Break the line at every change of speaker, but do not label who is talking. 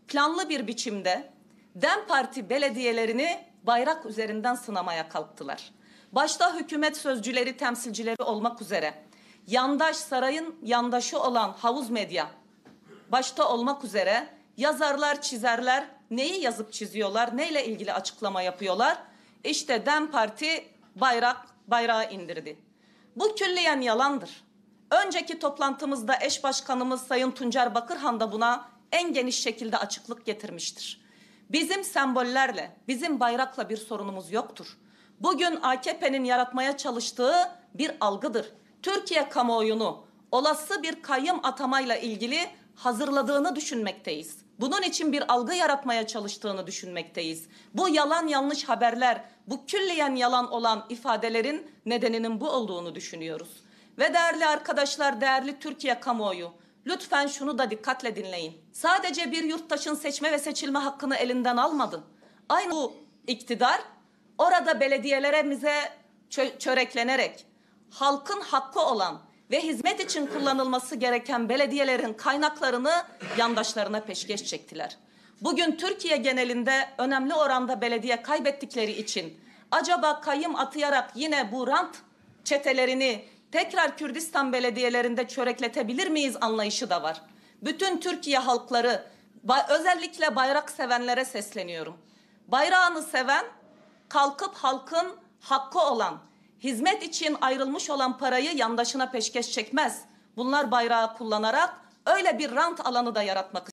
planlı bir biçimde DEM Parti belediyelerini bayrak üzerinden sınamaya kalktılar. Başta hükümet sözcüleri, temsilcileri olmak üzere yandaş, sarayın yandaşı olan havuz medya başta olmak üzere yazarlar, çizerler neyi yazıp çiziyorlar, neyle ilgili açıklama yapıyorlar? İşte DEM Parti bayrağı indirdi. Bu külliyen yalandır. Önceki toplantımızda eş başkanımız Sayın Tuncer Bakırhan da buna en geniş şekilde açıklık getirmiştir. Bizim sembollerle, bizim bayrakla bir sorunumuz yoktur. Bugün AKP'nin yaratmaya çalıştığı bir algıdır. Türkiye kamuoyunu olası bir kayyım atamayla ilgili hazırladığını düşünmekteyiz. Bunun için bir algı yaratmaya çalıştığını düşünmekteyiz. Bu yalan yanlış haberler, bu külliyen yalan olan ifadelerin nedeninin bu olduğunu düşünüyoruz. Ve değerli arkadaşlar, değerli Türkiye kamuoyu, lütfen şunu da dikkatle dinleyin. Sadece bir yurttaşın seçme ve seçilme hakkını elinden almadı. Aynı bu iktidar orada belediyelerimize çöreklenerek halkın hakkı olan ve hizmet için kullanılması gereken belediyelerin kaynaklarını yandaşlarına peşkeş çektiler. Bugün Türkiye genelinde önemli oranda belediye kaybettikleri için acaba kayyım atayarak yine bu rant çetelerini tekrar Kürdistan belediyelerinde çörekletebilir miyiz anlayışı da var. Bütün Türkiye halkları, özellikle bayrak sevenlere sesleniyorum. Bayrağını seven, kalkıp halkın hakkı olan, hizmet için ayrılmış olan parayı yandaşına peşkeş çekmez. Bunlar bayrağı kullanarak öyle bir rant alanı da yaratmak